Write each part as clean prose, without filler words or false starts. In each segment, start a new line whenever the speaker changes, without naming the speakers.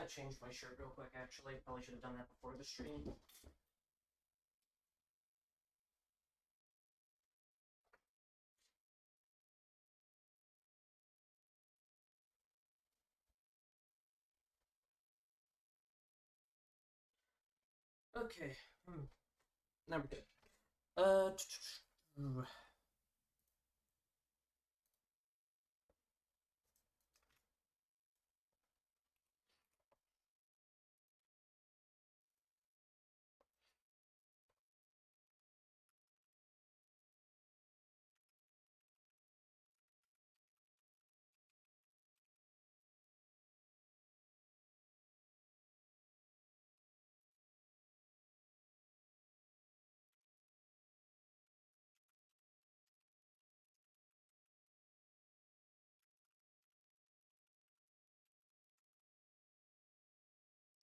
change my shirt real quick, actually. Probably should have done that before the stream. Okay. Now we're good.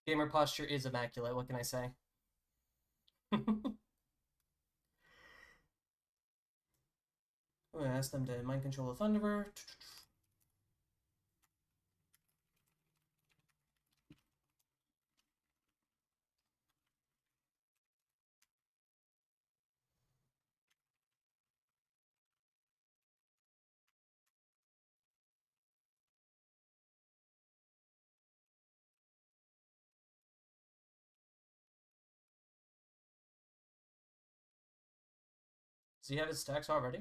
Gamer posture is immaculate, what can I say? I'm gonna ask them to mind control a Thunderbird. Does he have his stacks already?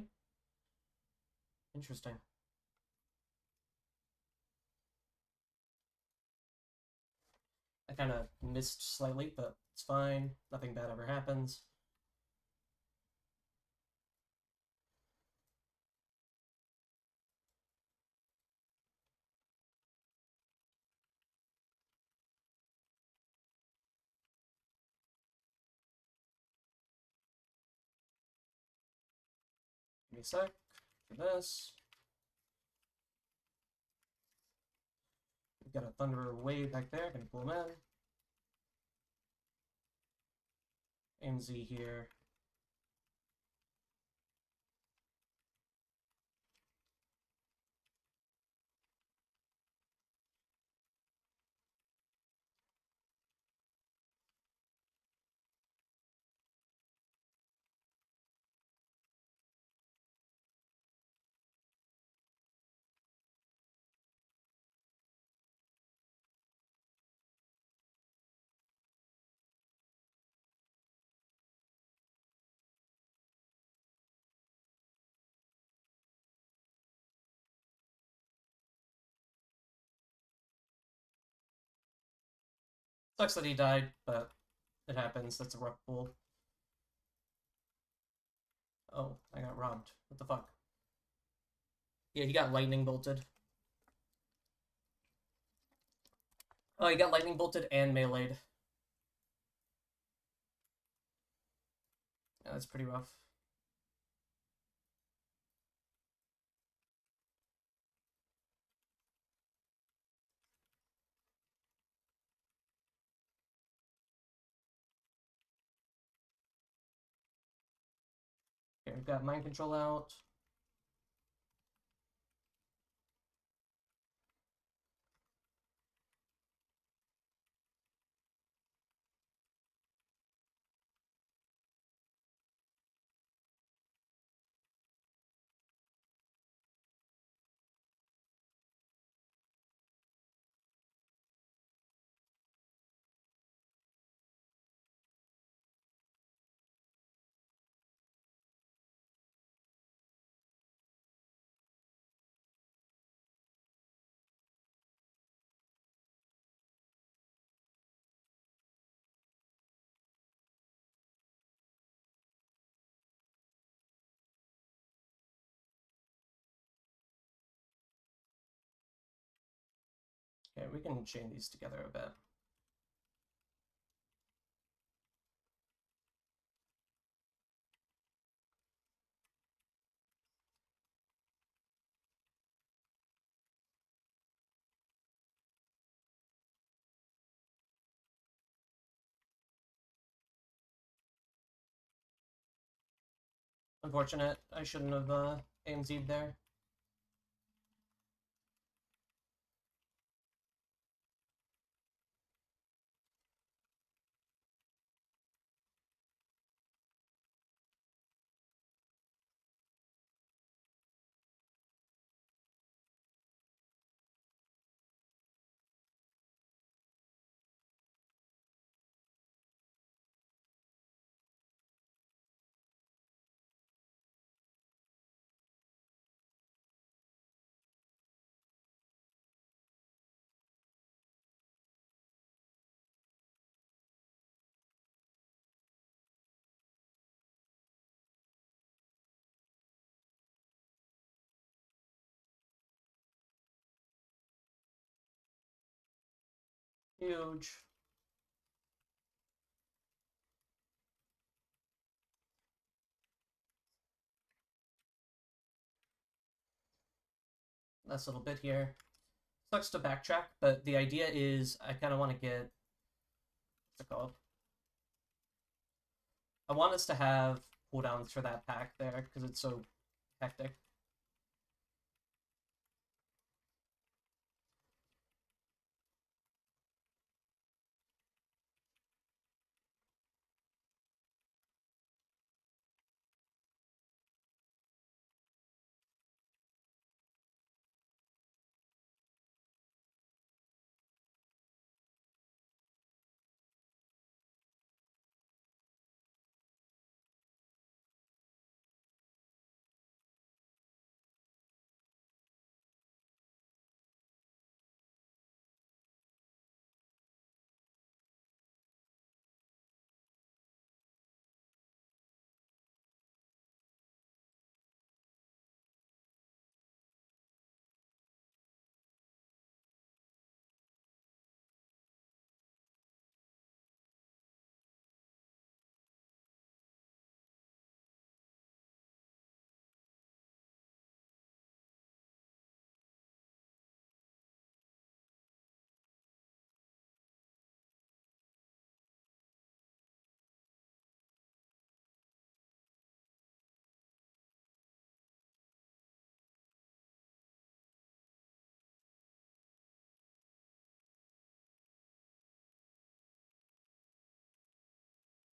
Interesting. I kind of missed slightly, but it's fine. Nothing bad ever happens. Give me a sec for this. We've got a Thunder Wave back there. Gonna pull him in. AMZ here. Sucks that he died, but it happens. That's a rough pool. Oh, I got robbed. What the fuck? Yeah, he got lightning bolted. Oh, he got lightning bolted and meleeed. Yeah, that's pretty rough. Okay, we've got mind control out. Okay, we can chain these together a bit. Unfortunate. I shouldn't have AMZ'd there. Huge. Nice little bit here. Sucks to backtrack, but the idea is I kind of want to get, what's it called? I want us to have cooldowns for that pack there because it's so hectic.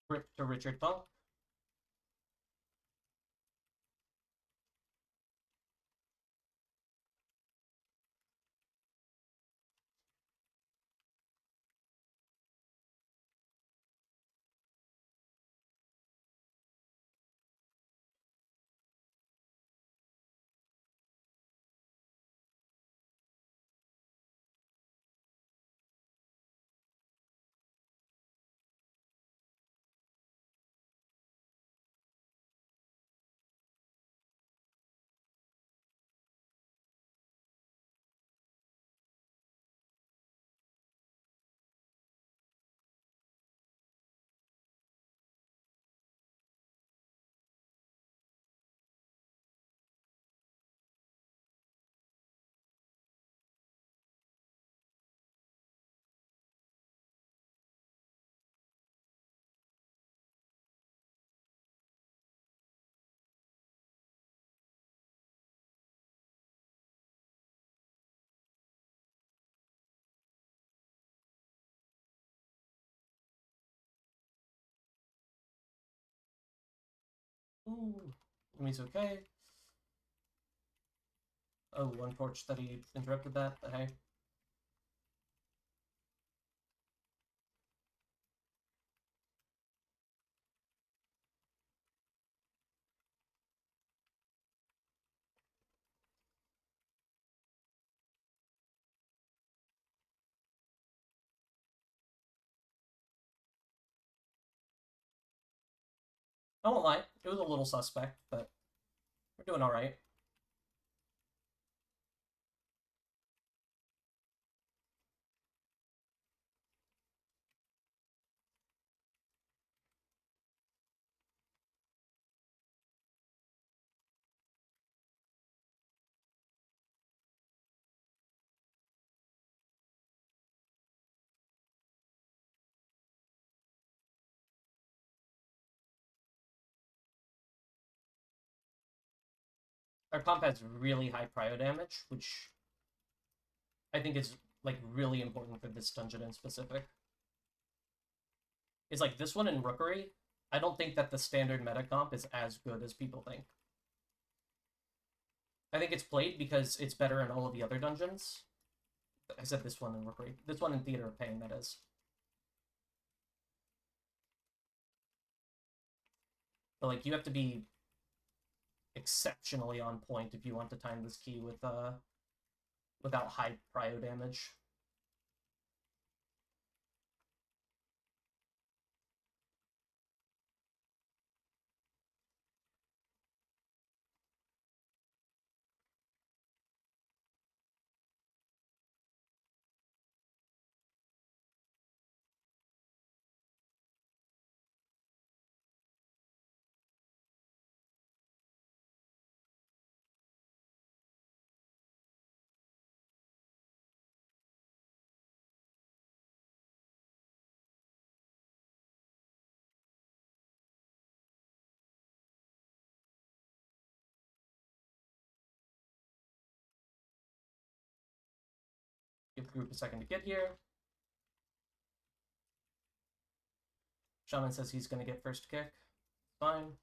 Rip to Richard Funk. Ooh, enemy's okay. Oh, unfortunate that he interrupted that, but hey. I won't lie, it was a little suspect, but we're doing alright. Our comp has really high prio damage, which I think is like really important for this dungeon in specific. It's like this one in Rookery, I don't think that the standard meta comp is as good as people think. I think it's played because it's better in all of the other dungeons. I said this one in Rookery. This one in Theater of Pain, that is. But like you have to be exceptionally on point if you want to time this key with without high prio damage. Give the group a second to get here. Shaman says he's going to get first kick. Fine.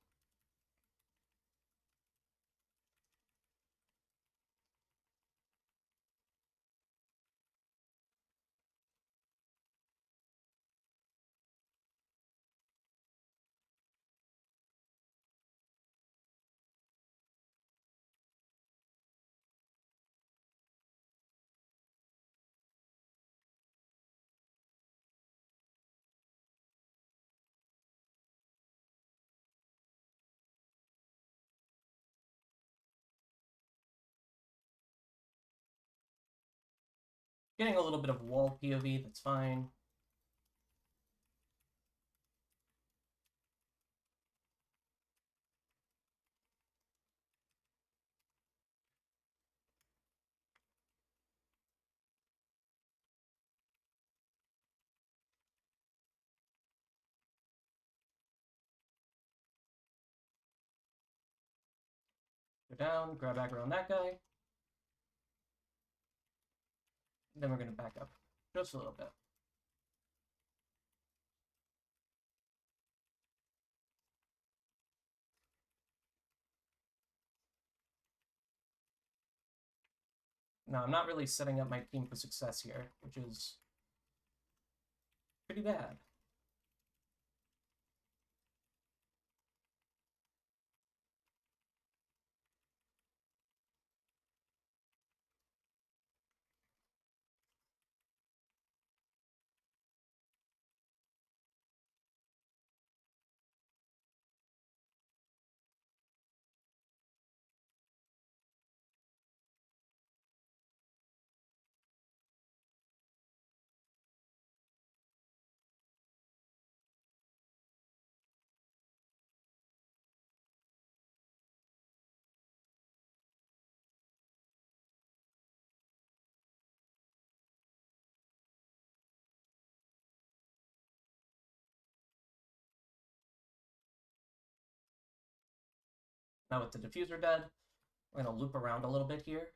Getting a little bit of wall POV, that's fine. Go down, grab aggro on that guy. Then we're going to back up just a little bit. Now, I'm not really setting up my team for success here, which is pretty bad. Now with the diffuser dead, we're going to loop around a little bit here.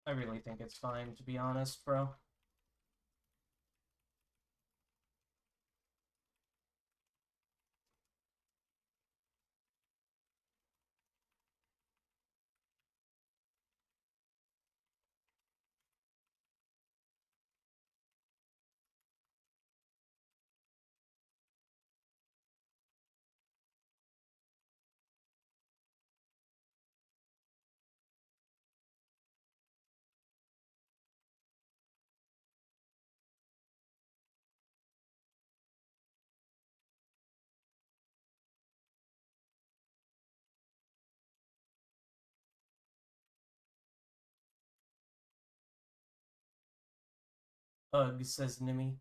I really think it's fine, to be honest, bro. Ugh, says Nimi.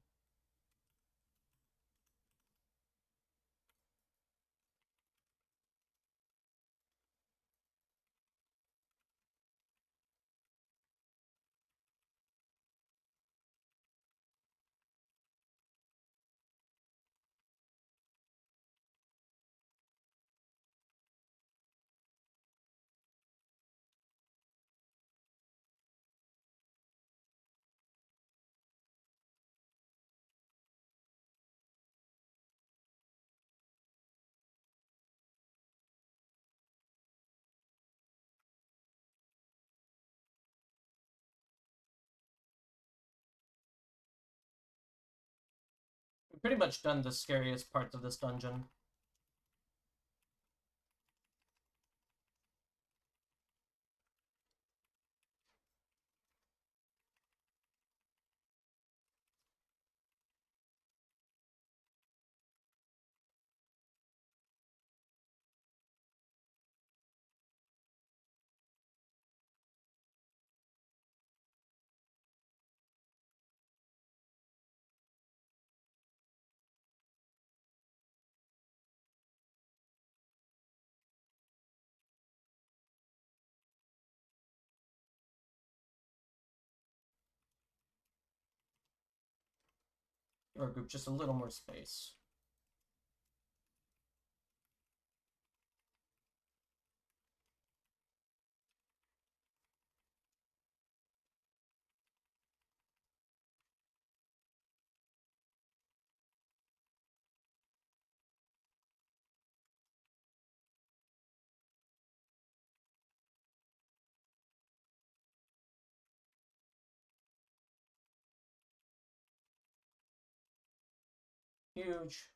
We've pretty much done the scariest parts of this dungeon. Give our group just a little more space. Huge.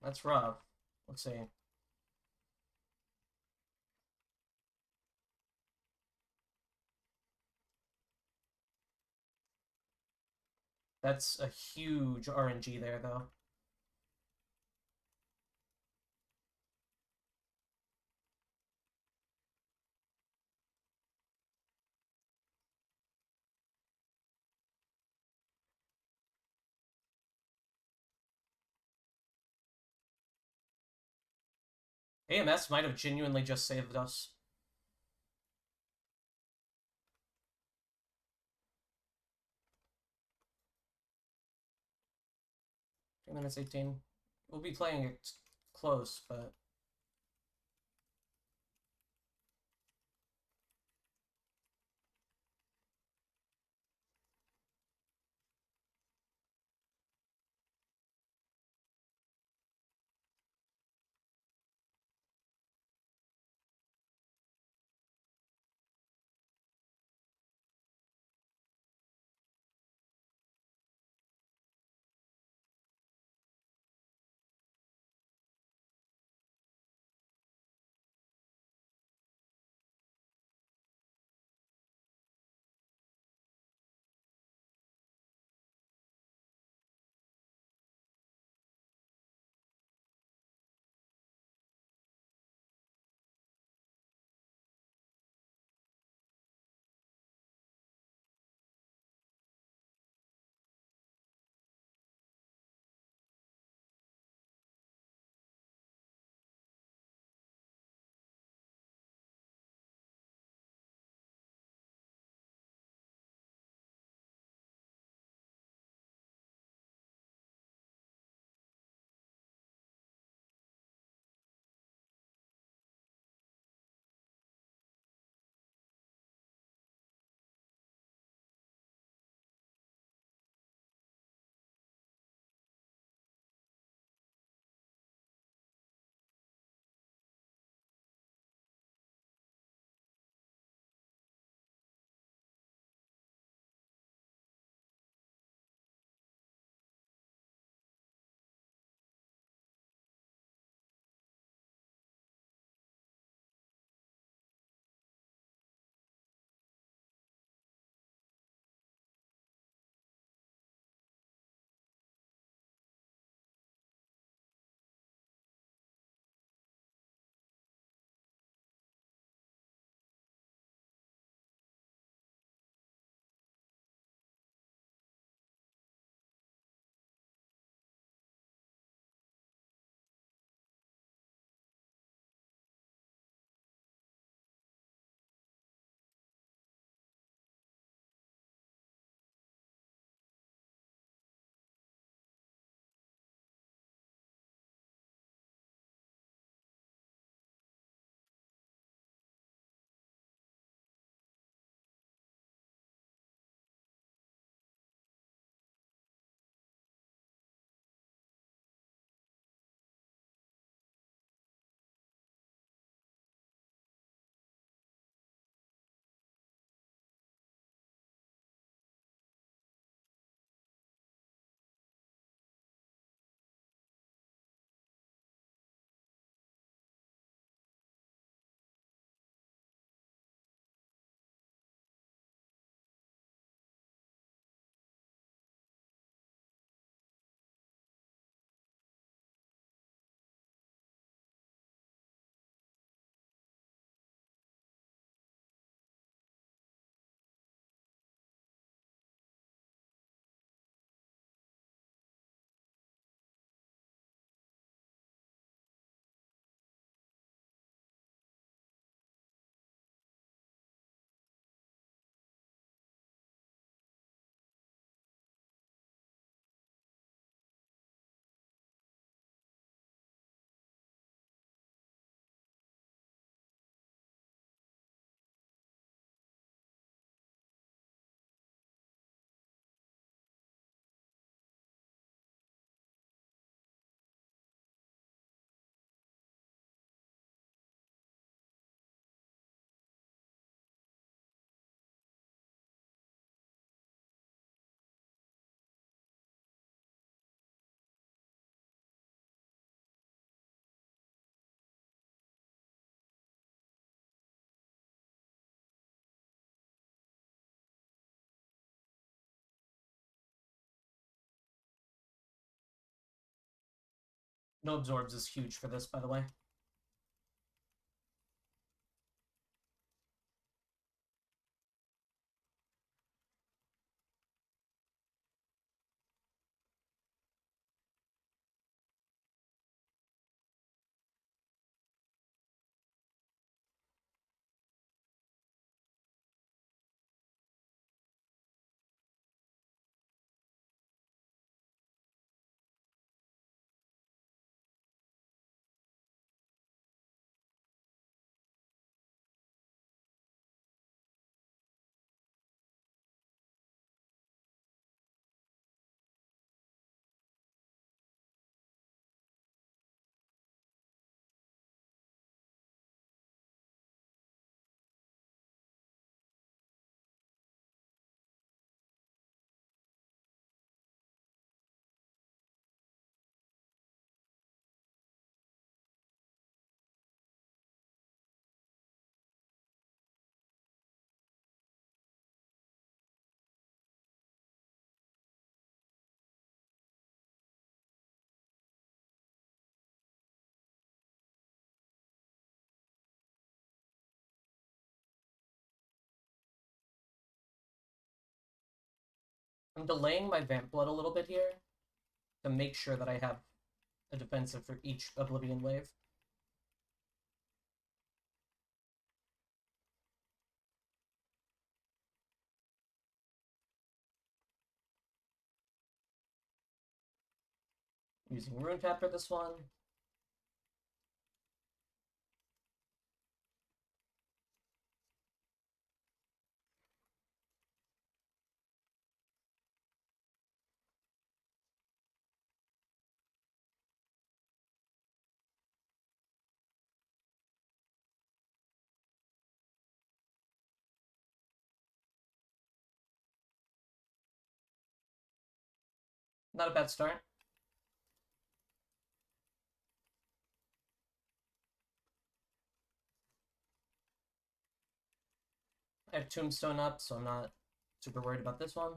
That's rough. Let's see. That's a huge RNG there, though. AMS might have genuinely just saved us. 3 minutes 18. We'll be playing it close, but No absorbs is huge for this, by the way. I'm delaying my Vamp Blood a little bit here to make sure that I have a defensive for each Oblivion wave. Using Rune Tap for this one. Not a bad start. I have Tombstone up, so I'm not super worried about this one.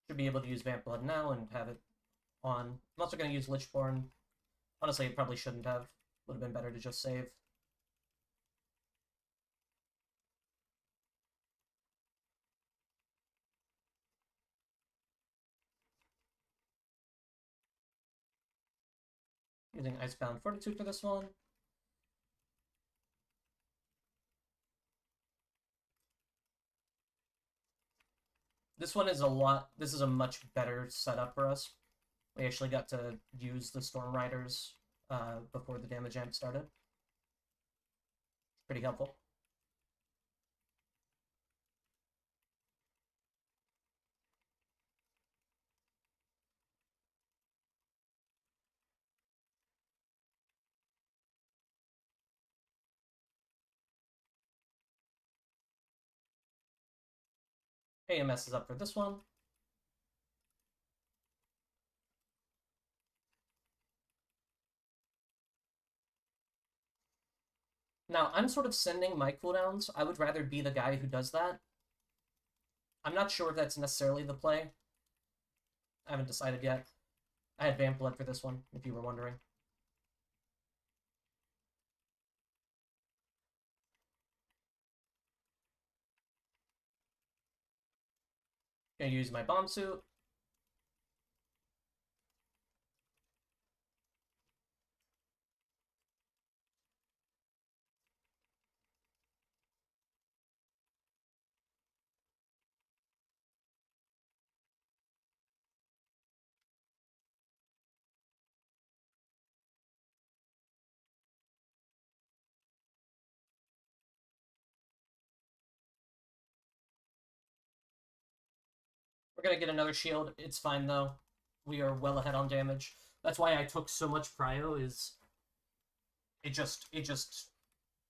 Should be able to use Vamp Blood now and have it on. I'm also going to use Lichborn. Honestly, it probably shouldn't have. Would have been better to just save. Using Icebound Fortitude for this one. This one is this is a much better setup for us. We actually got to use the Storm Riders before the damage amp started. Pretty helpful. AMS is up for this one. Now, I'm sort of sending my cooldowns. I would rather be the guy who does that. I'm not sure if that's necessarily the play. I haven't decided yet. I had Vamp Blood for this one, if you were wondering. Gonna use my Bomb Suit. We're gonna get another shield. It's fine, though. We are well ahead on damage. That's why I took so much prio, is... It just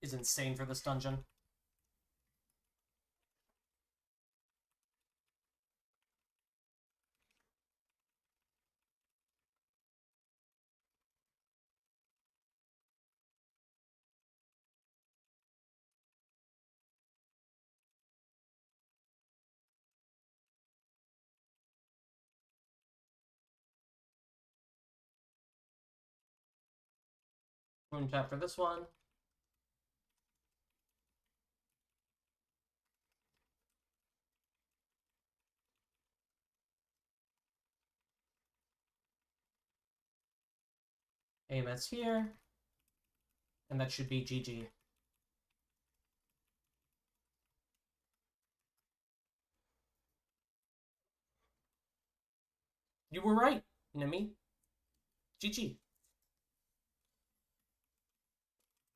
is insane for this dungeon. Moon tap for this one. AMS here. And that should be GG. You were right, Nimi. GG.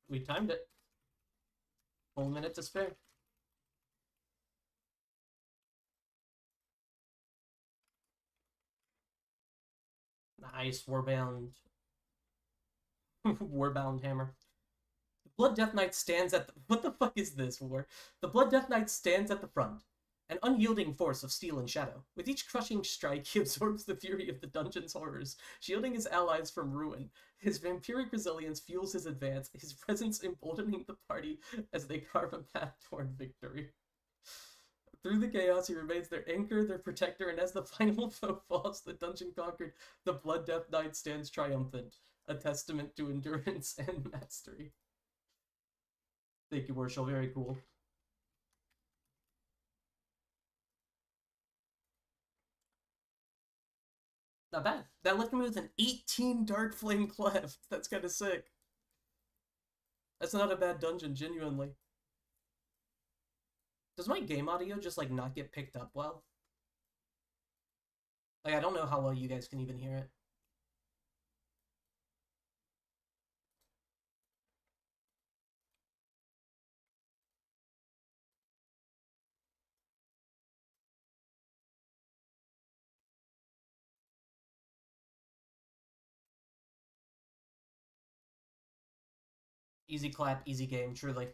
We timed it. Full minute to spare. Nice, Warbound. Warbound hammer. The Blood Death Knight stands at the... What the fuck is this, War? The Blood Death Knight stands at the front. An unyielding force of steel and shadow. With each crushing strike, he absorbs the fury of the dungeon's horrors, shielding his allies from ruin. His vampiric resilience fuels his advance, his presence emboldening the party as they carve a path toward victory. Through the chaos, he remains their anchor, their protector, and as the final foe falls, the dungeon conquered, the Blood Death Knight stands triumphant, a testament to endurance and mastery. Thank you, Warshall. Very cool. Not bad. That left me with an 18 Dark Flame Cleft. That's kind of sick. That's not a bad dungeon, genuinely. Does my game audio just, like, not get picked up well? Like, I don't know how well you guys can even hear it. Easy clap, easy game, truly.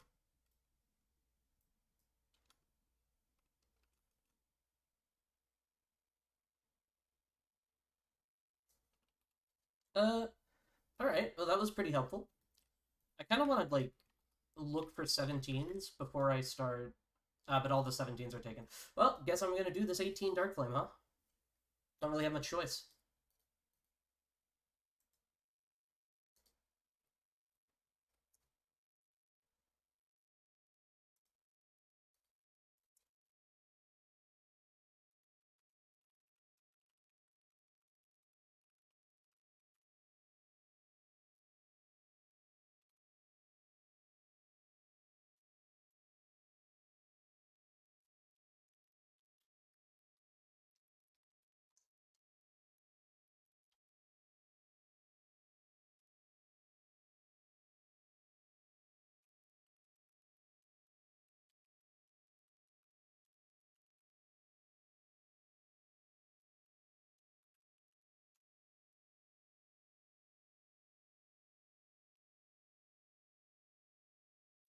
Alright, well that was pretty helpful. I kind of want to, like, look for 17s before I start, but all the 17s are taken. Well, guess I'm gonna do this 18 Dark Flame, huh? Don't really have much choice.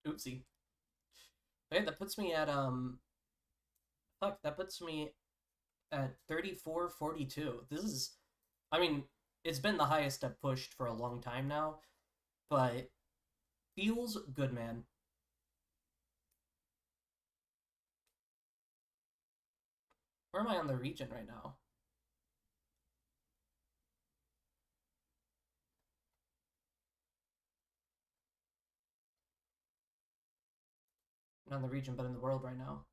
Oopsie. Okay, that puts me at, fuck, that puts me at 3442. This is, I mean, it's been the highest I've pushed for a long time now, but feels good, man. Where am I on the region right now? Not in the region, but in the world right now.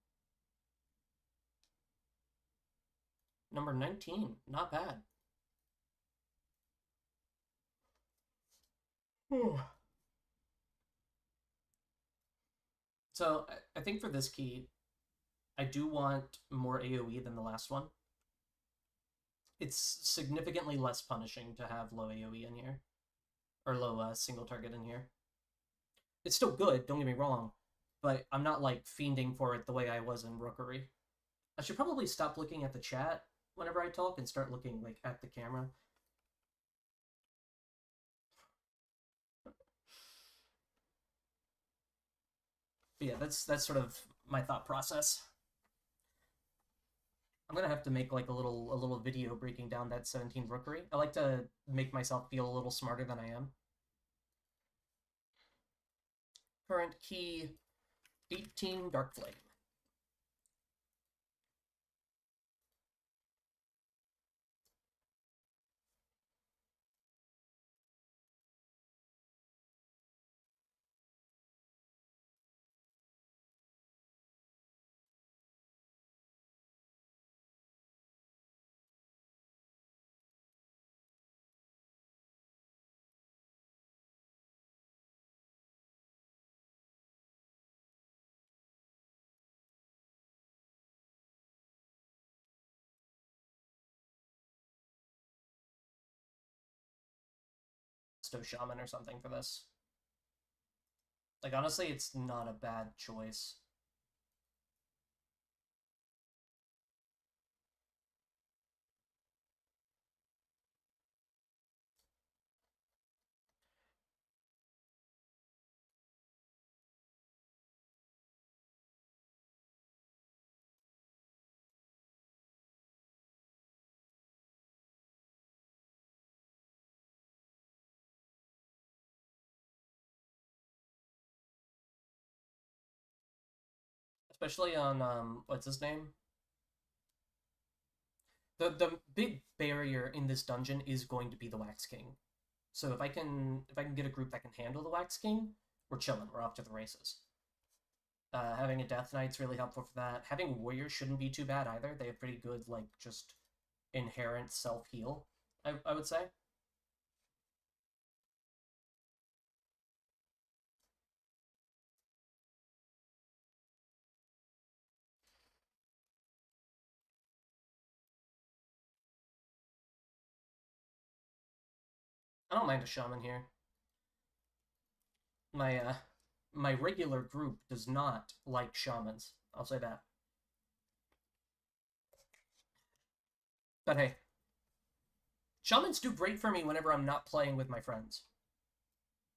Number 19. Not bad. So, I think for this key, I do want more AoE than the last one. It's significantly less punishing to have low AoE in here. Or low single target in here. It's still good, don't get me wrong, but I'm not, like, fiending for it the way I was in Rookery. I should probably stop looking at the chat whenever I talk and start looking, like, at the camera. But yeah, that's sort of my thought process. I'm gonna have to make, like, a little video breaking down that 17 Rookery. I like to make myself feel a little smarter than I am. Current key 18 Dark Flame. Shaman or something for this. Like, honestly, it's not a bad choice. Especially on, what's his name? The big barrier in this dungeon is going to be the Wax King. So if I can get a group that can handle the Wax King, we're chilling. We're off to the races. Having a Death Knight's really helpful for that. Having Warriors shouldn't be too bad either. They have pretty good, like, just inherent self-heal, I would say. I don't mind a Shaman here. My regular group does not like Shamans. I'll say that. But hey, Shamans do great for me whenever I'm not playing with my friends.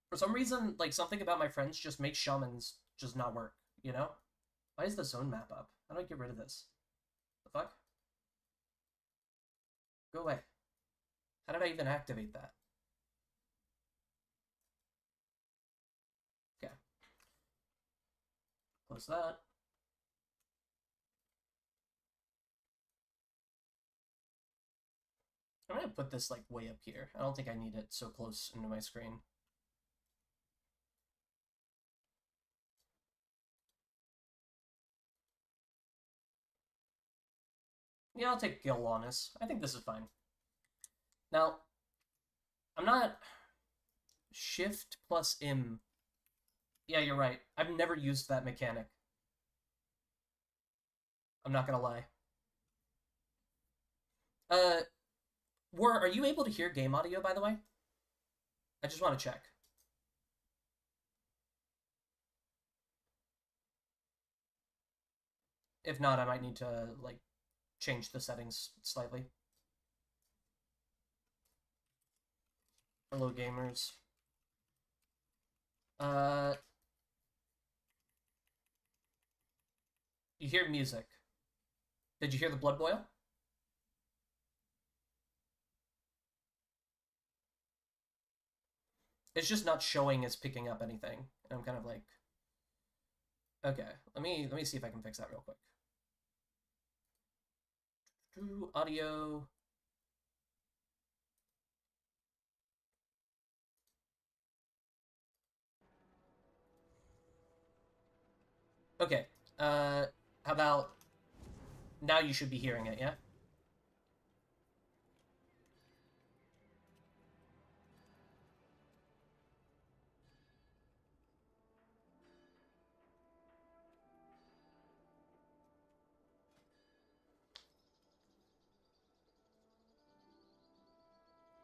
For some reason, like, something about my friends just makes Shamans just not work, you know? Why is the zone map up? How do I get rid of this? The fuck? Go away. How did I even activate that? Okay. Close that. I'm gonna put this, like, way up here. I don't think I need it so close into my screen. Yeah, I'll take Gil on this. I think this is fine. Now, I'm not... Shift plus M. Yeah, you're right. I've never used that mechanic. I'm not gonna lie. Uh, are you able to hear game audio, by the way? I just want to check. If not, I might need to, like, change the settings slightly. Hello, gamers. You hear music. Did you hear the blood boil? It's just not showing as picking up anything. And I'm kind of like, okay, let me see if I can fix that real quick. Audio. Okay. How about now you should be hearing it, yeah?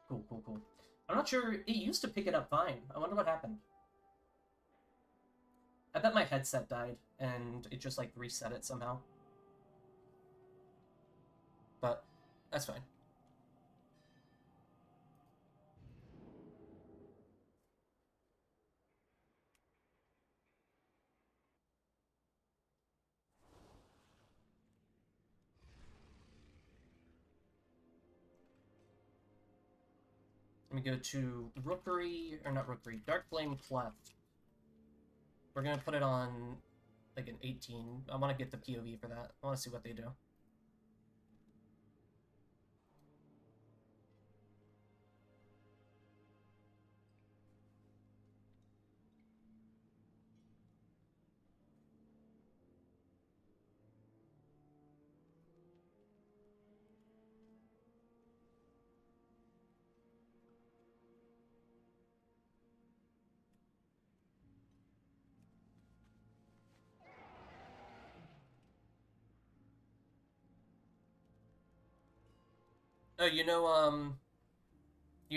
Cool, cool, cool. I'm not sure. It used to pick it up fine. I wonder what happened. I bet my headset died and it just, like, reset it somehow. But that's fine. Let me go to Rookery, or not Rookery, Dark Flame Cleft. We're gonna put it on, like, an 18. I want to get the POV for that. I want to see what they do. Oh, you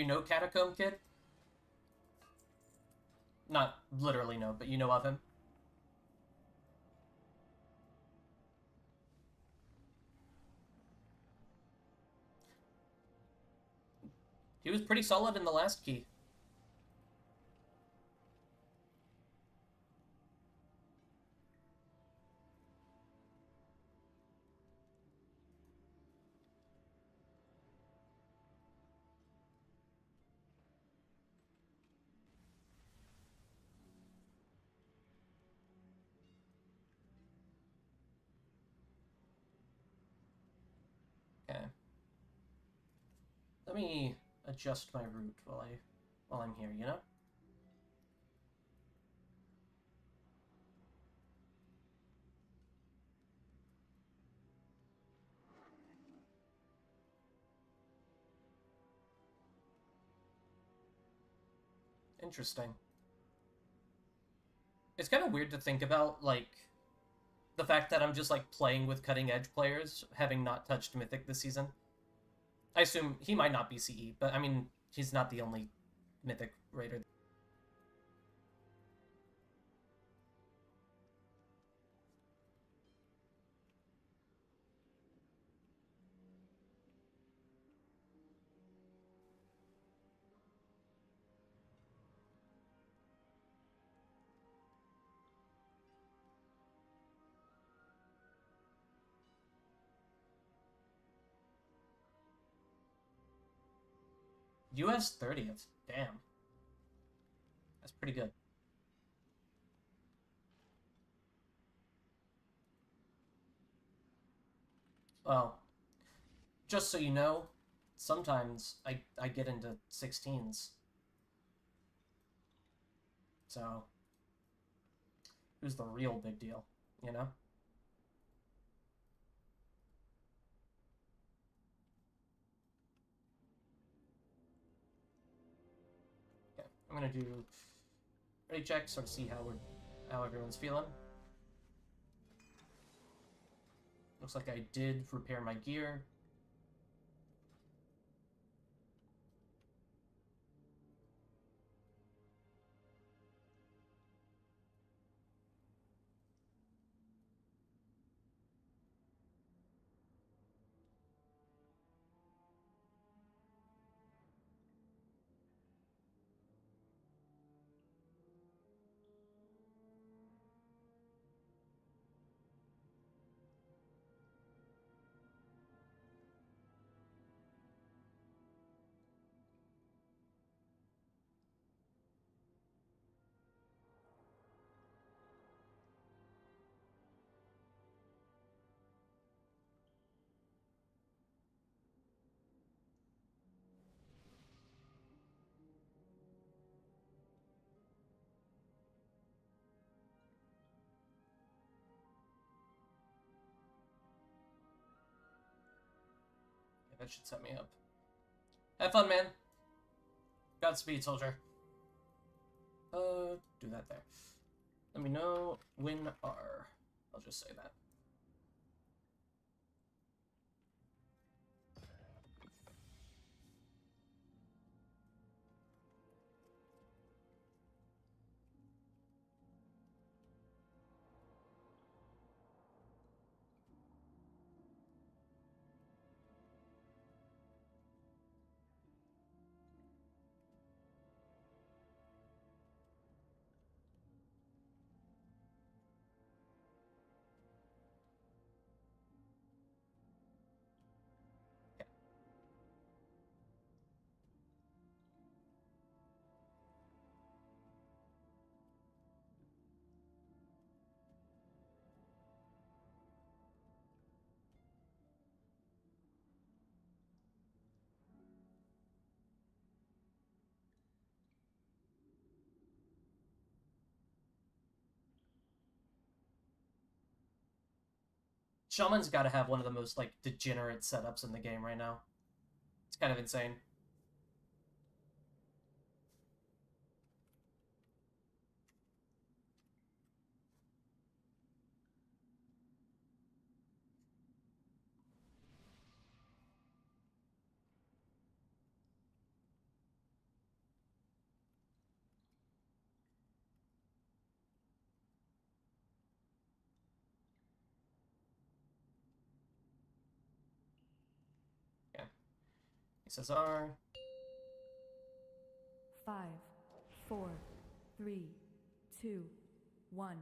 know Catacomb Kid? Not literally know, but you know of him. He was pretty solid in the last key. Okay. Let me adjust my route while I'm here, you know? Interesting. It's kind of weird to think about, like, the fact that I'm just, like, playing with cutting-edge players, having not touched Mythic this season. I assume he might not be CE, but, I mean, he's not the only Mythic raider. US 30th. Damn. That's pretty good. Well, just so you know, sometimes I get into 16s. So, who's the real big deal, you know? Okay, I'm gonna do ready check, sort of see how everyone's feeling. Looks like I did repair my gear. Yeah, that should set me up. Have fun, man. Godspeed, soldier. Do that there. Let me know when R. I'll just say that. Shaman's got to have one of the most, like, degenerate setups in the game right now. It's kind of insane. SSR.
5, 4, 3, 2, 1.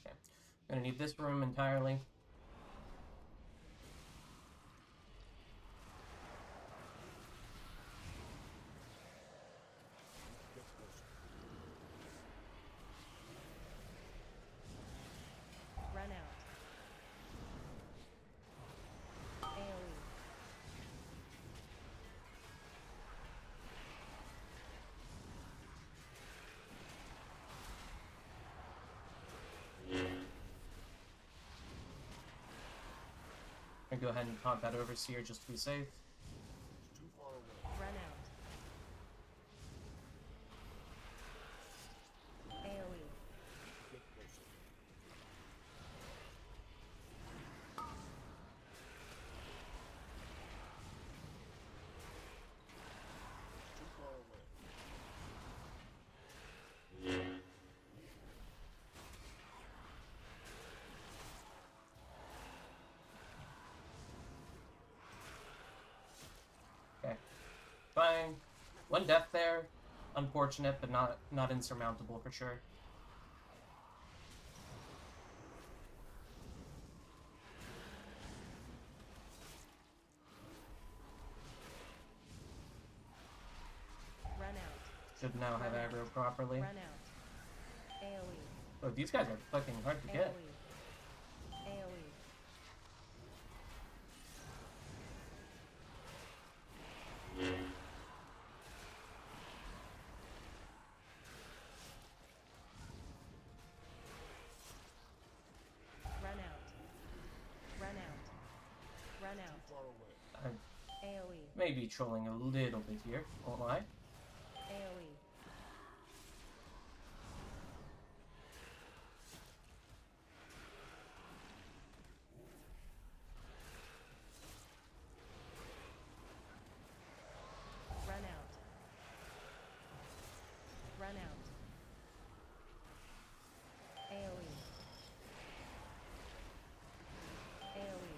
Okay. I'm gonna need this room entirely.
Run out. AoE.
I'm gonna go ahead and taunt that Overseer just to be safe.
Run out. AoE.
Okay. Fine. One death there. Unfortunate, but not insurmountable for sure.
Run out.
Should now have aggro properly.
Run out. AoE.
Oh, these guys are fucking hard to get.
AoE. AoE. Run out. Run out. Run out.
I
AoE.
may be trolling a little bit here, won't lie.
AoE. Run out. Run out. AoE. AoE.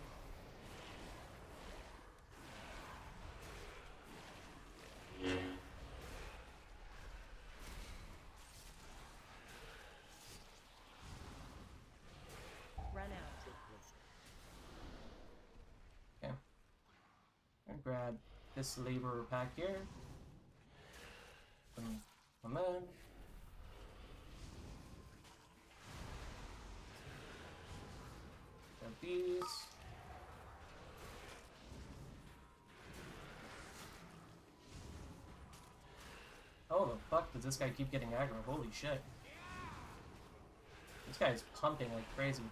Run out.
Okay. I'm gonna grab this laborer pack here. Come in. Grab these. Oh, the fuck does this guy keep getting aggro? Holy shit. This guy is pumping like crazy.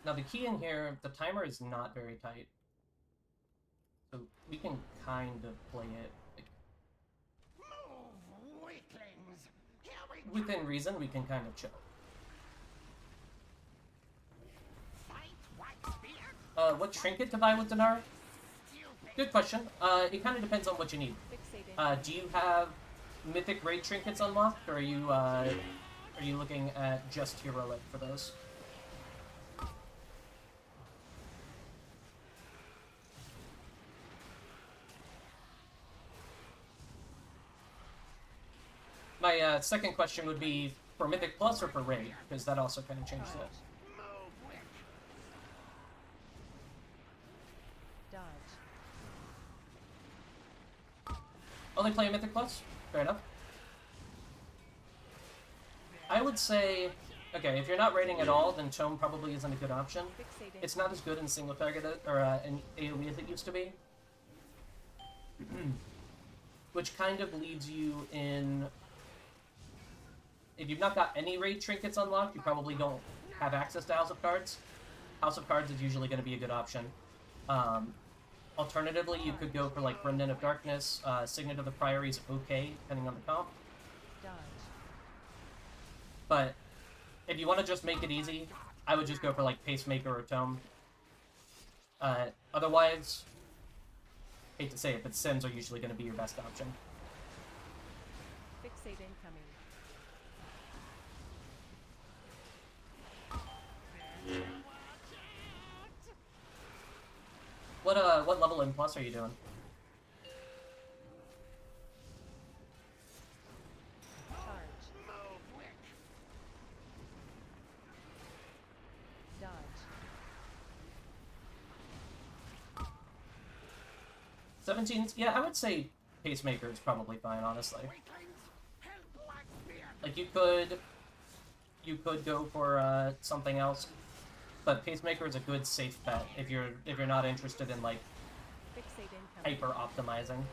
Now the key in here, the timer is not very tight. So we can kind of play it.
Move, weaklings! Here we
Within reason, we can kind of chill.
fight, Whitebeard!
What trinket to buy with Dinar?
Stupid!
Good question. It kind of depends on what you need.
Fixated.
Do you have mythic raid trinkets unlocked, or are you looking at just heroic for those? My second question would be for Mythic Plus or for Raid, because that also kind of changes it.
Move, Wick!
Dodge.
Only play Mythic Plus? Fair enough. I would say, okay, if you're not raiding at all, then Tome probably isn't a good option.
Fixate
It's not as good in single target or in AoE as it used to be. Which kind of leads you in... If you've not got any raid trinkets unlocked, you probably don't have access to House of Cards. House of Cards is usually going to be a good option. Alternatively, you could go for like Remnant of Darkness, Signet of the Priory is okay, depending on the comp.
Dodge.
But if you want to just make it easy, I would just go for like Pacemaker or Tome. Otherwise, hate to say it, but Sims are usually going to be your best option.
Fixate incoming.
What level in plus are you doing?
Charge.
Move quick.
Dodge.
17? Yeah, I would say Pacemaker is probably fine, honestly.
Weaklings, help Blackbeard.
Like, you could go for, something else, but Pacemaker is a good safe bet if you're not interested in, like,
Fixate incoming.
hyper-optimizing.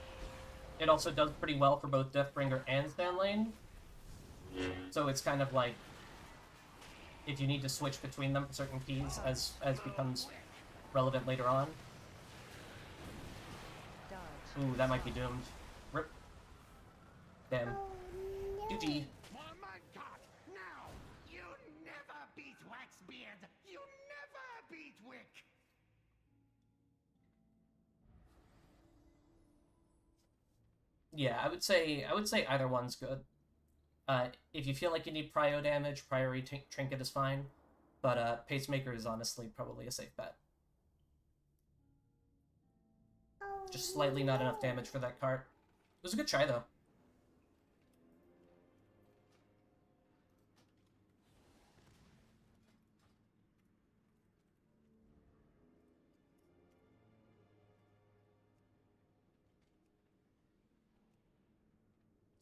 It also does pretty well for both Deathbringer and Stan Lane, so it's kind of like, if you need to switch between them for certain keys, as becomes relevant later on.
Dodge.
Ooh, that might be doomed. Rip. Damn. GG.
Oh my god, now! You never beat Waxbeard! You never beat Wick!
Yeah, I would say either one's good. If you feel like you need prio damage, Priory Trinket is fine, but Pacemaker is honestly probably a safe bet. Just slightly not enough damage for that cart. It was a good try, though.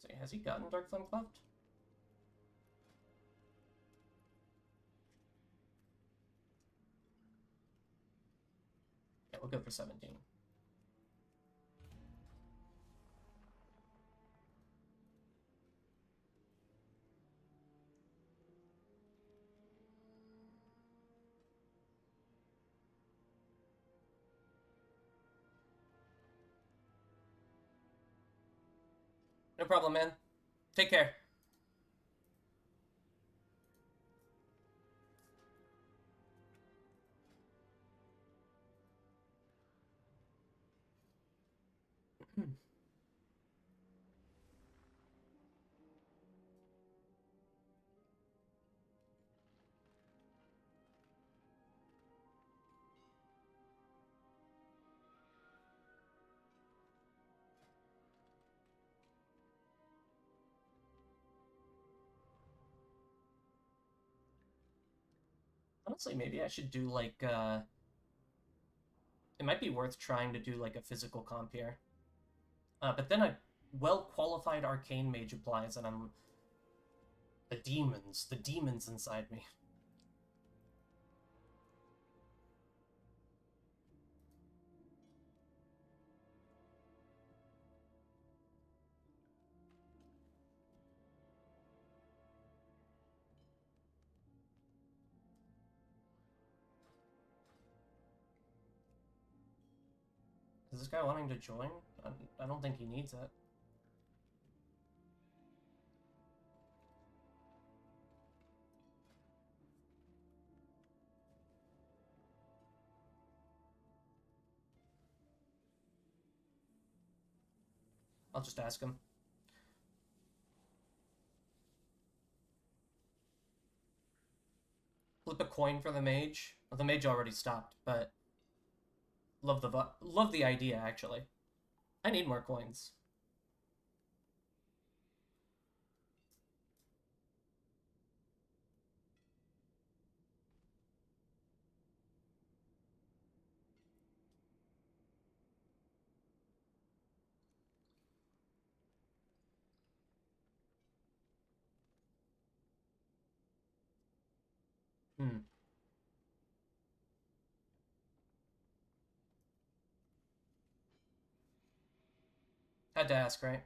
See, has he gotten Dark Flame Cleft? Yeah, we'll go for 17. No problem, man. Take care. Honestly, maybe I should do, like, it might be worth trying to do, like, a physical comp here. But then a well-qualified arcane mage applies, and I'm... the demons inside me. Is this guy wanting to join? I don't think he needs it. I'll just ask him. Flip a coin for the mage. Well, the mage already stopped, but love the idea, actually. I need more coins. Hmm. Had to ask, right?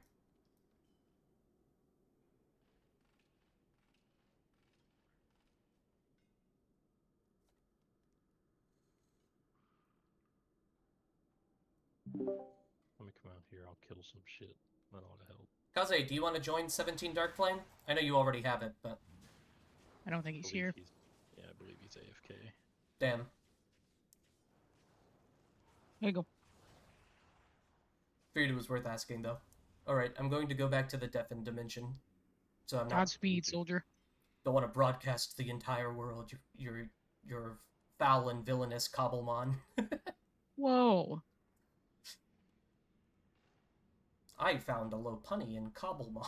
Let me come out here. I'll kill some shit. That ought to help.
Kaze, do you want to join 17 Dark Flame? I know you already have it, but
I don't think he's here.
Yeah, I believe he's AFK.
damn.
There you go.
Figured it was worth asking, though. Alright, I'm going to go back to the Deafened dimension. So I'm not...
Godspeed, soldier.
Don't want to broadcast to the entire world your foul and villainous Cobblemon.
Whoa.
I found a low punny in Cobblemon.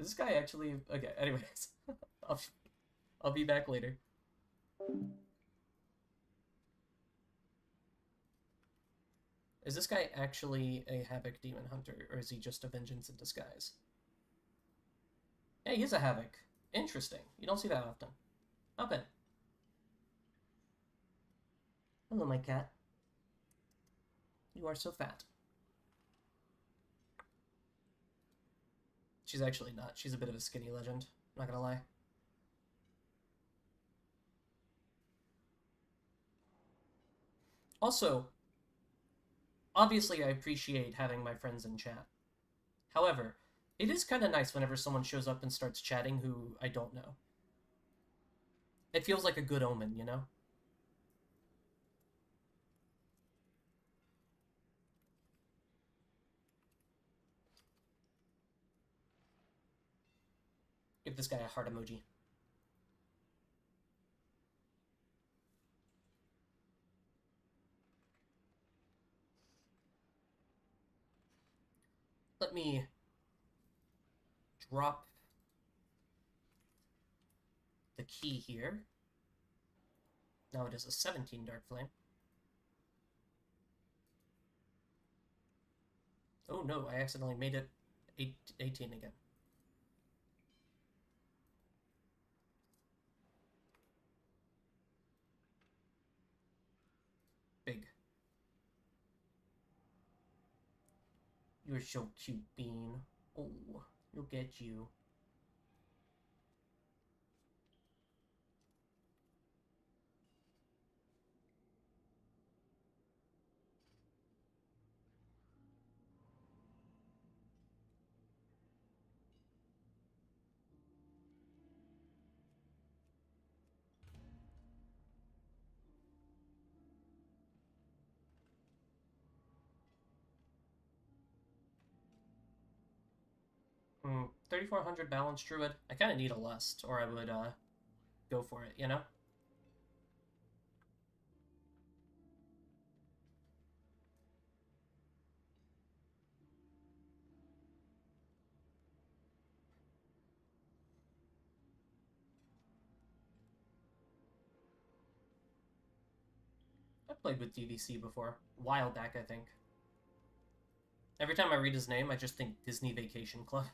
This guy actually... Okay, anyways. I'll be back later. Is this guy actually a Havoc Demon Hunter, or is he just a Vengeance in disguise? Yeah, he is a Havoc. Interesting. You don't see that often. Not bad. Hello, my cat. You are so fat. She's actually not. She's a bit of a skinny legend. Not gonna lie. Also, obviously I appreciate having my friends in chat. However, it is kind of nice whenever someone shows up and starts chatting who I don't know. It feels like a good omen, you know? Give this guy a heart emoji. Let me drop the key here. Now it is a 17 Dark Flame. Oh no, I accidentally made it 18 again. Big. You're so cute, Bean. Oh, look at you. Hmm, 3400 Balance Druid. I kind of need a Lust, or I would, go for it, you know? I played with DVC before. A while back, I think. Every time I read his name, I just think Disney Vacation Club.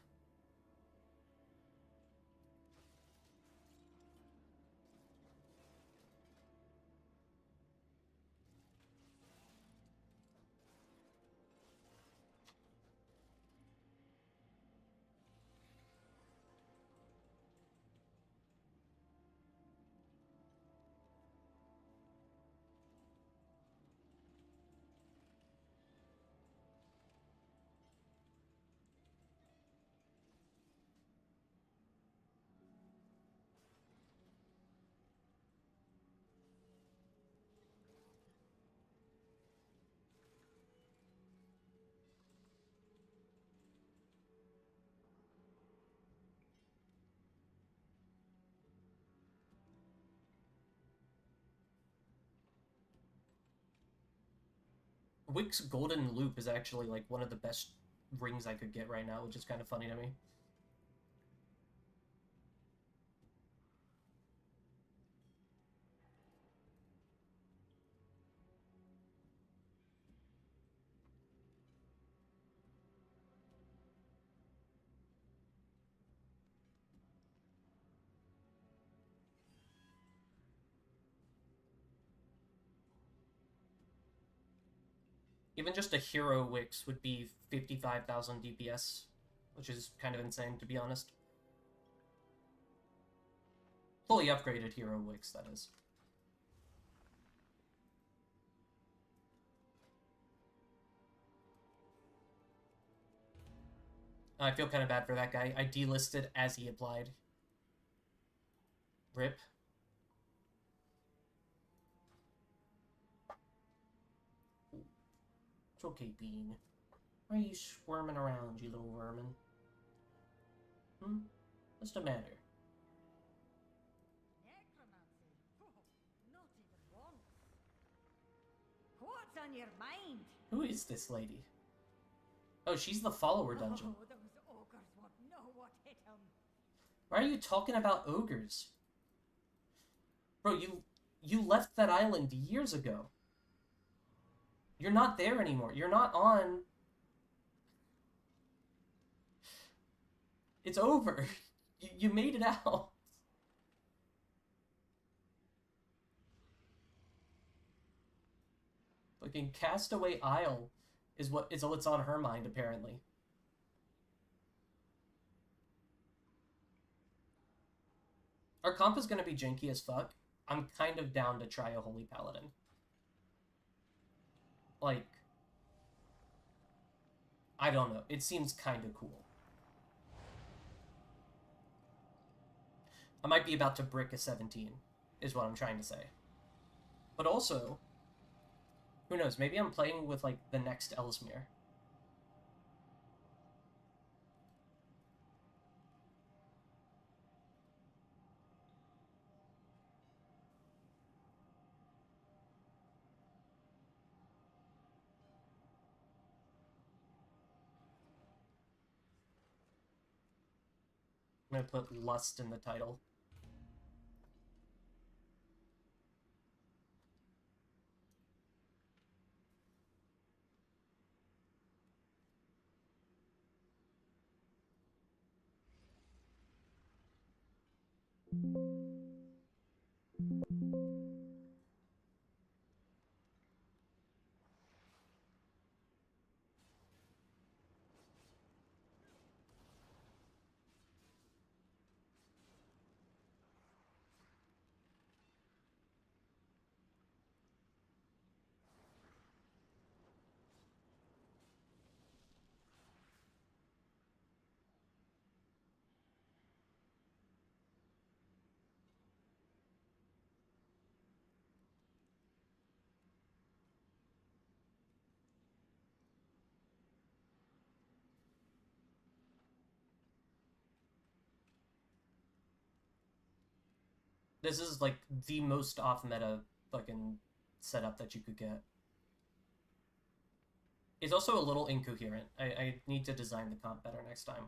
Wick's Golden Loop is actually, like, one of the best rings I could get right now, which is kind of funny to me. Even just a hero Wix would be 55,000 DPS, which is kind of insane, to be honest. Fully upgraded hero Wix, that is. I feel kind of bad for that guy. I delisted as he applied. Rip. It's okay, Bean. Why are you squirming around, you little vermin? What's the matter?
Necromancy? Oh, not even once. What's on your mind?
Who is this lady? Oh, she's the follower dungeon.
Oh, those ogres won't know what hit them.
Why are you talking about ogres? Bro, you left that island years ago. You're not there anymore. You're not on... It's over. You made it out. Fucking Castaway Isle is what's on her mind, apparently. Our comp is gonna be janky as fuck. I'm kind of down to try a Holy Paladin. Like... I don't know. It seems kind of cool. I might be about to brick a 17, is what I'm trying to say. But also, who knows, maybe I'm playing with, like, the next Ellesmere. I'm gonna put Lust in the title. This is, like, the most off-meta fucking setup that you could get. It's also a little incoherent. I need to design the comp better next time.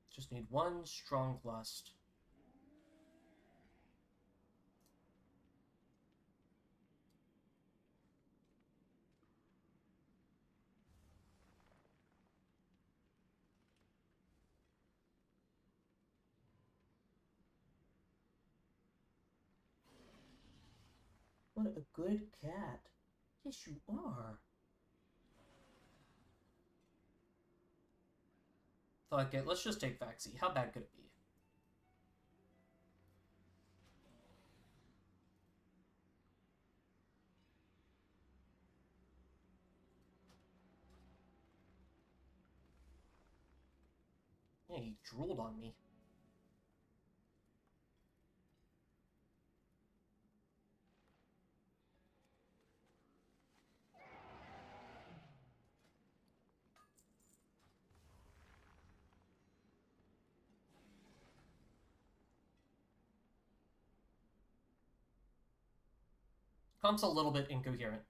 Just need one strong lust. What a good cat. Yes, you are. Fuck it, let's just take backseat. How bad could it be? Yeah, he drooled on me. Comp's a little bit incoherent.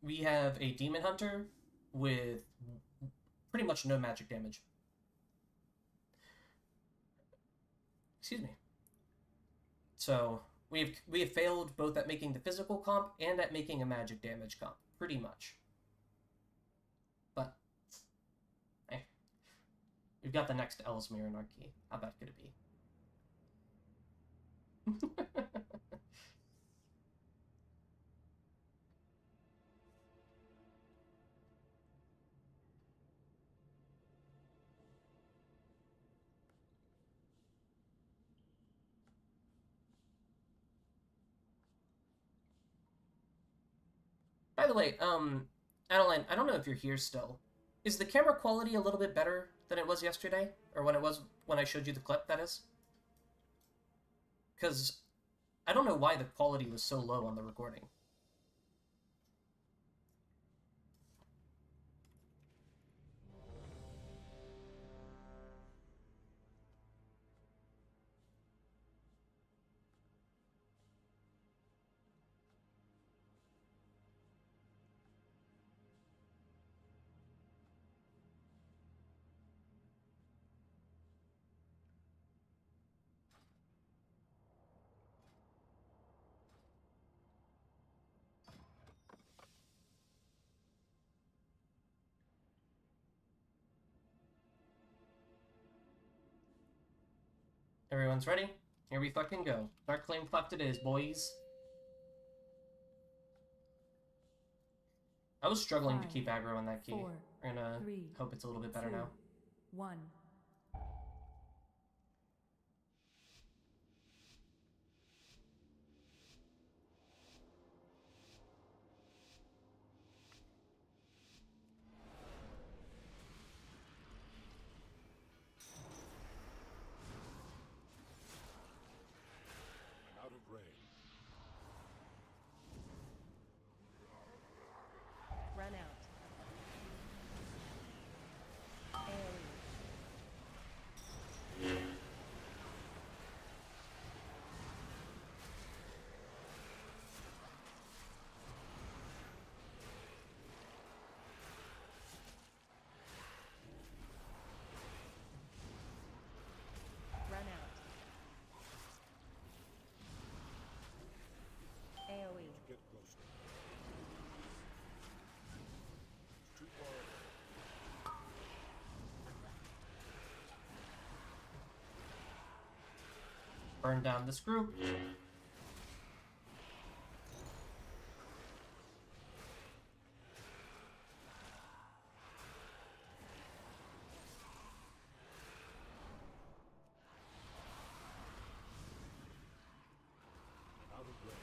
We have a Demon Hunter with pretty much no magic damage. Excuse me. So we have failed both at making the physical comp and at making a magic damage comp, pretty much. But hey, we've got the next Ellesmere in our key. How bad could it be? By the way, Adeline, I don't know if you're here still. Is the camera quality a little bit better than it was yesterday? Or when I showed you the clip, that is? Because I don't know why the quality was so low on the recording. Everyone's ready? Here we fucking go. Dark Flame Cleft it is, boys. I was struggling to keep aggro on that key. We're gonna hope it's a little bit better now.
1.
I'm out of range.
Run out. AoE. Run out. AoE.
Get closer. It's too far away.
Burn down this group.
Out of range.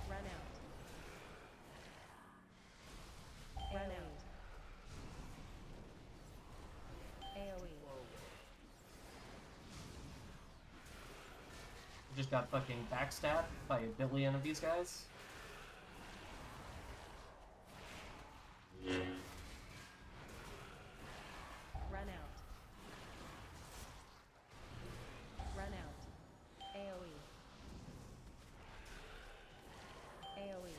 Run out. Run out. AoE.
Just got fucking backstabbed by a billion of these guys.
Run out. Run out. AoE. AoE.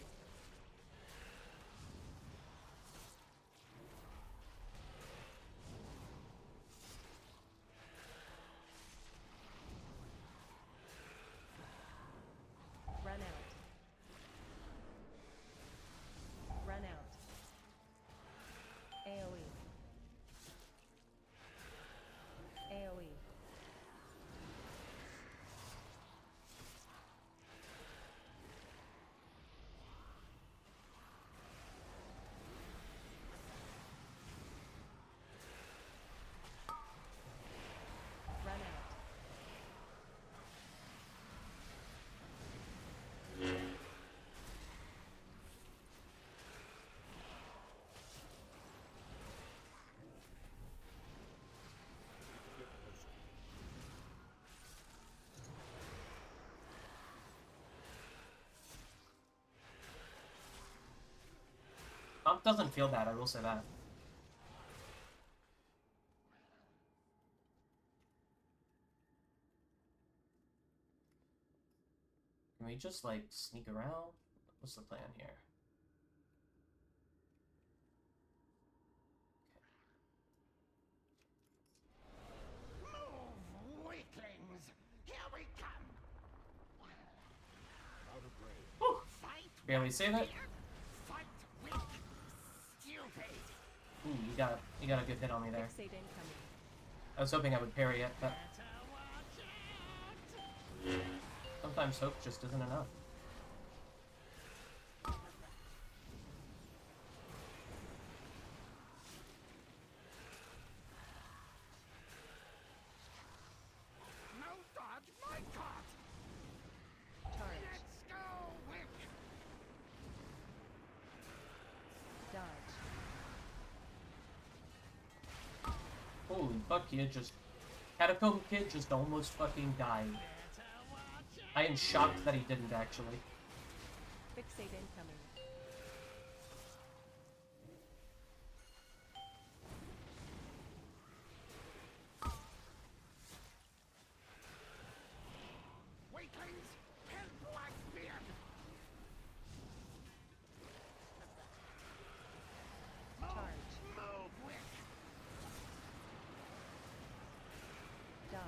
Run out.
doesn't feel bad, I will say that. Can we just, like, sneak around? What's the plan here?
Move, weaklings! Here we come!
Out of range.
Whew.
Fight
Barely save it.
Fight weak! Stupid!
Ooh, you got a good hit on me there.
Fixate incoming.
I was hoping I would parry it, but
Better watch out!
sometimes hope just isn't enough.
No dodge, my caught!
Charge.
Let's go, Wick!
Dodge.
Holy fuck, kid just... Catacomb Kid just almost fucking died. I am shocked that he didn't, actually.
Fixate incoming.
Weaklings, help Blackbeard!
Charge.
Move, Wick!
Dodge.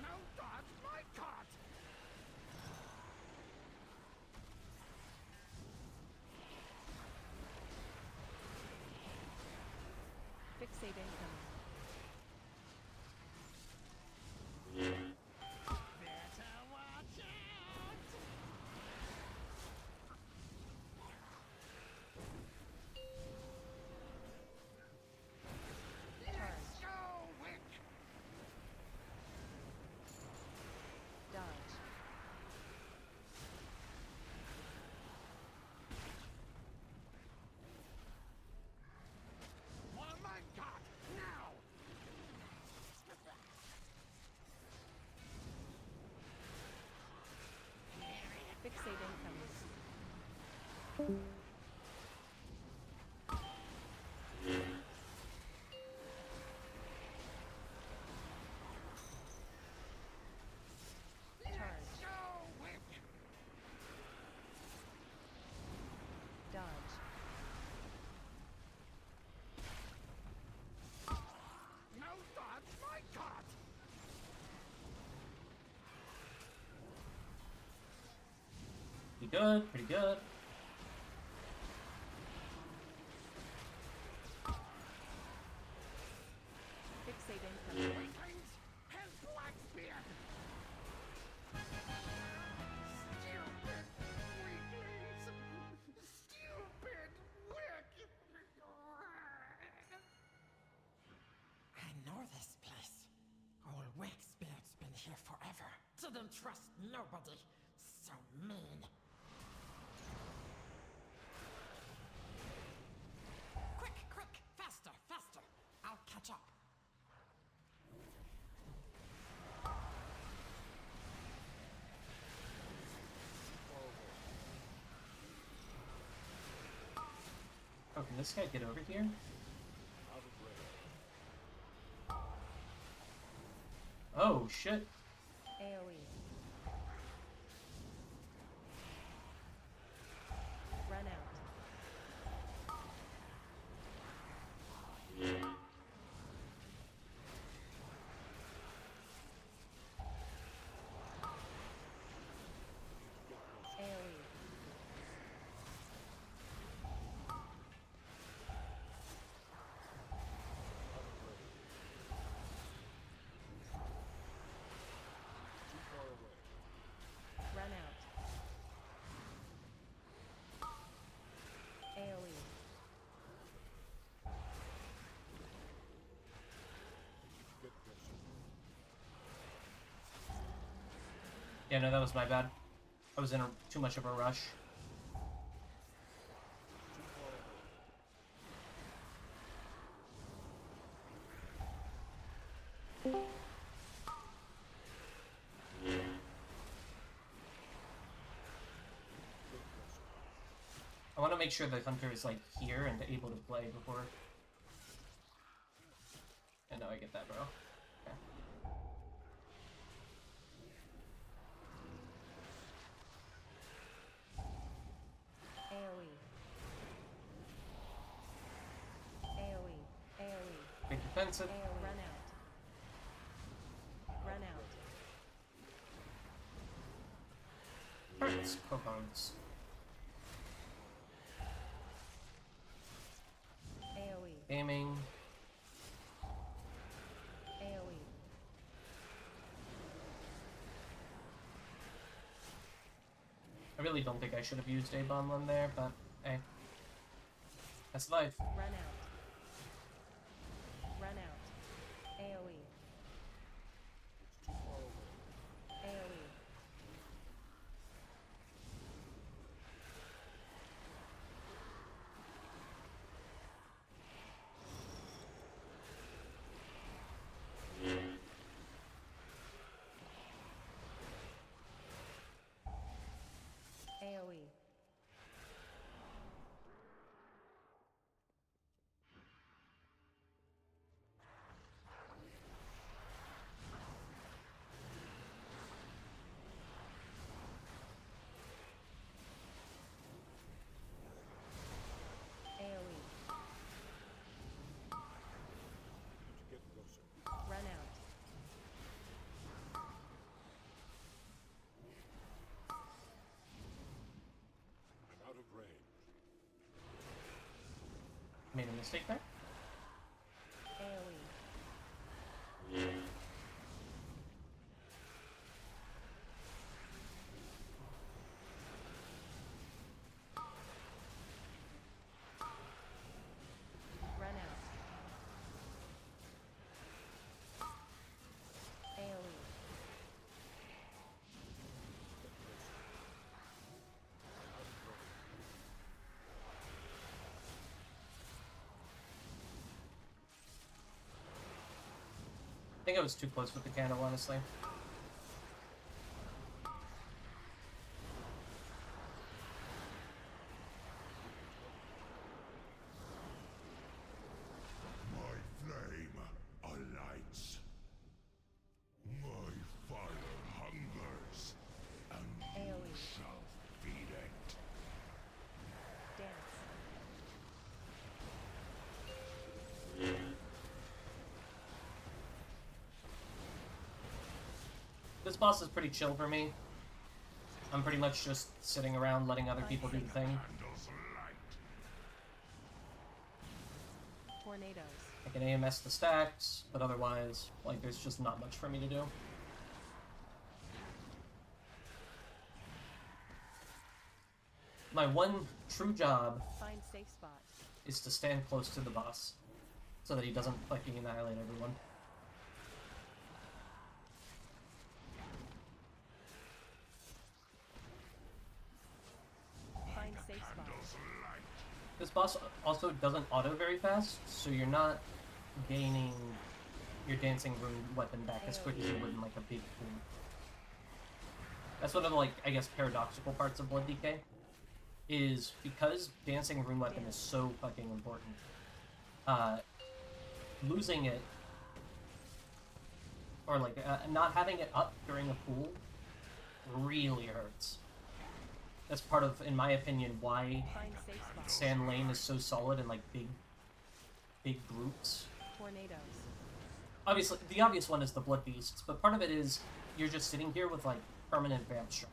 No dodge, my caught!
Fixate incoming.
Better watch out! Let's go, Wick!
Dodge.
One man caught, now!
Fixate incoming. Charge.
Go, Wick!
Dodge.
No dodge, my caught!
Pretty good, pretty good.
Fixate incoming.
Weaklings, help Blackbeard! Stupid weaklings! Stupid Wick!
I know this place. Old Wakesbeard's been here forever. Didn't trust nobody. So mean. Quick, quick! Faster, faster! I'll catch up.
Oh, can this guy get over here?
Out of range.
Oh, shit.
AoE. Run out. AoE.
Too far away.
Run out. AoE.
Get closer.
Yeah, no, that was my bad. I was in too much of a rush.
Too far away. Get closer.
make sure the hunter is like here and able to play before. I know I get that, bro. Okay.
AoE. AoE. AoE.
Big defensive.
AoE. Run out. Run out.
Hurts. Coupons.
AoE.
Gaming.
AoE.
I really don't think I should have used A-bomb on there, but hey. That's life.
Run out. Run out. AoE.
It's too far away.
AoE. AoE. AoE.
Need to get closer.
Run out.
I'm out of range.
Made a mistake there.
AoE. Run out. AoE.
I think I was too close with the candle, honestly.
My flame alights. My fire hungers, and
AoE.
shall feed it.
Dance.
This boss is pretty chill for me. I'm pretty much just sitting around letting other people do the thing.
Candles light.
Tornadoes.
I can AMS the stacks, but otherwise, like, there's just not much for me to do. My one true job
Find safe spot.
is to stand close to the boss, so that he doesn't fucking annihilate everyone.
Find safe spot.
This boss also doesn't auto very fast, so you're not gaining your dancing rune weapon back as quick as you would in like a big pool. That's one of the, like, I guess, paradoxical parts of Blood DK, is because dancing rune weapon is so fucking important. Losing it, or like not having it up during a pool, really hurts. That's part of, in my opinion, why
Find safe spot.
Sand Lane is so solid in like big groups.
Tornadoes.
Obviously, the obvious one is the Blood Beasts, but part of it is you're just sitting here with like permanent vamp strike.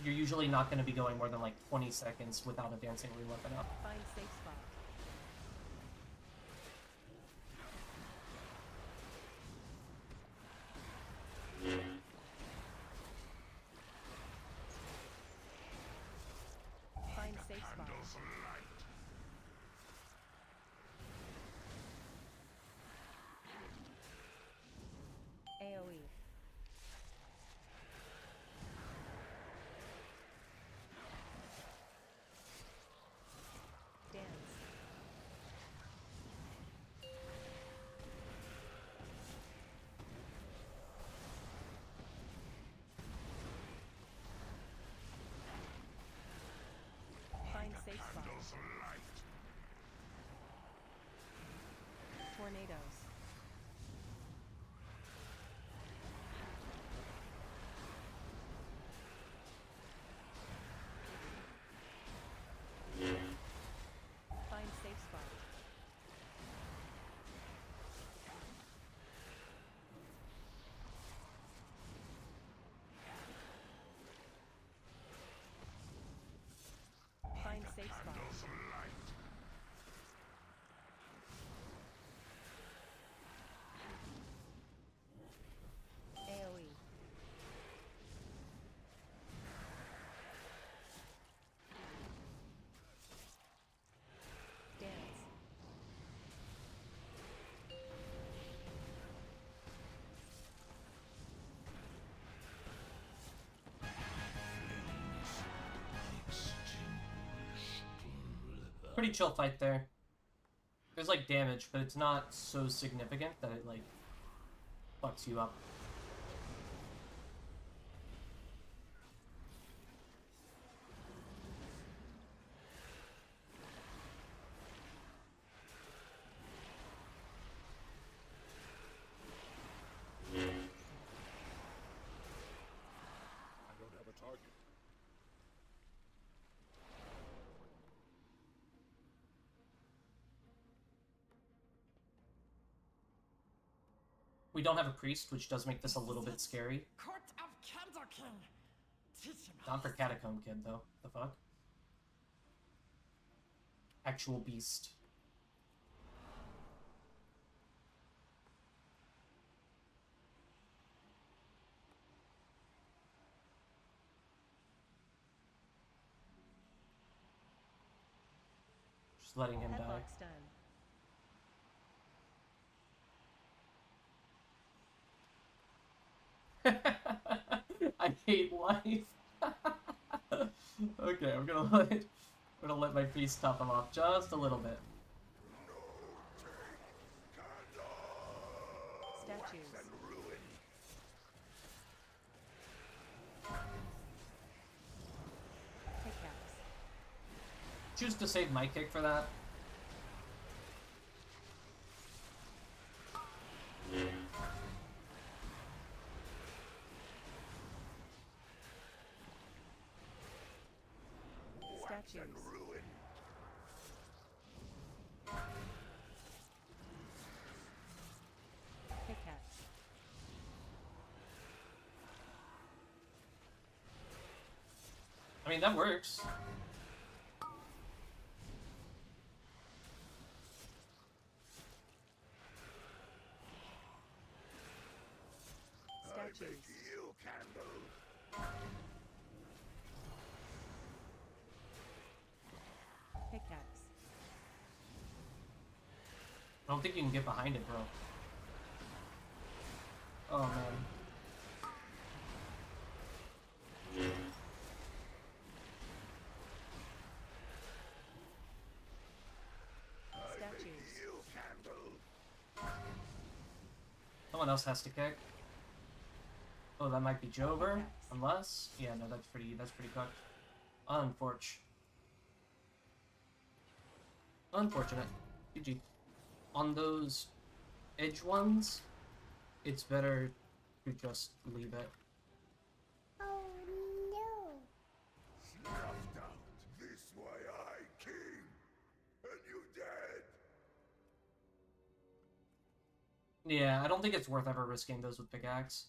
You're usually not going to be going more than like 20 seconds without a dancing rune weapon up.
Find safe spot. Find safe spot. AoE. Dance. safe spot. Tornadoes. Find safe spot. Find safe spot. AoE. Dance.
Pretty chill fight there. There's like damage, but it's not so significant that it like fucks you up.
I don't have a target.
We don't have a priest, which does make this a little bit scary.
Court of Candor King. Teach him
Not for Catacomb Kid, though. The fuck? Actual beast. Just letting him die.
Headlock stun.
I hate life. Okay, I'm gonna let my priest top him off just a little bit.
Statues. Pickaxe.
Choose to save my kick for that.
Statues. Pickaxe.
I mean, that works.
Statues. Pickaxe.
I don't think you can get behind it, bro. Oh, man.
Statues.
Someone else has to kick. Oh, that might be Jover.
Pickaxe.
Unless... Yeah, no, that's pretty cooked. Unfortunate. Unfortunate. GG. On those edge ones, it's better to just leave it.
Oh no.
Snuffed out. This why I king. And you dead.
Yeah, I don't think it's worth ever risking those with pickaxe.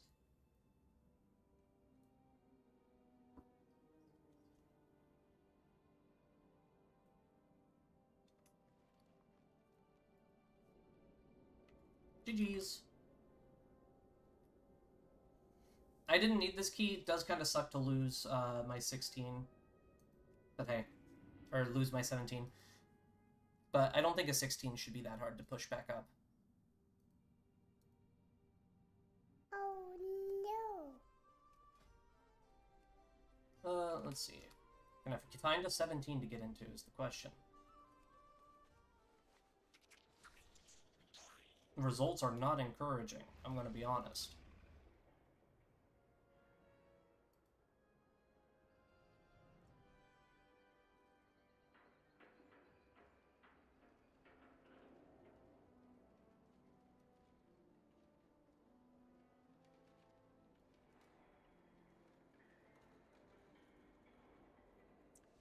GG's. I didn't need this key. It does kind of suck to lose my 16. But hey. Or lose my 17. But I don't think a 16 should be that hard to push back up.
Oh no.
Let's see. Gonna have to find a 17 to get into is the question. Results are not encouraging, I'm gonna be honest.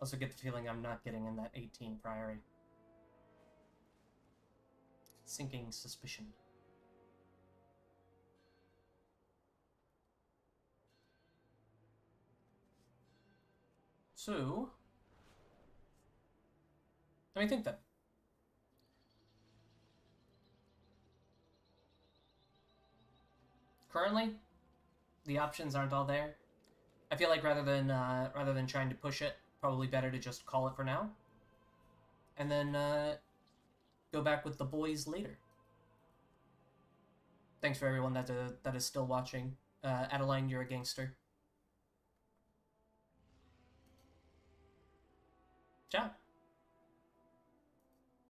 Also get the feeling I'm not getting in that 18 Priory. Sinking suspicion. So, let me think then. Currently, the options aren't all there. I feel like rather than trying to push it, probably better to just call it for now, and then go back with the boys later. Thanks for everyone that is still watching. Adeline, you're a gangster. Ciao.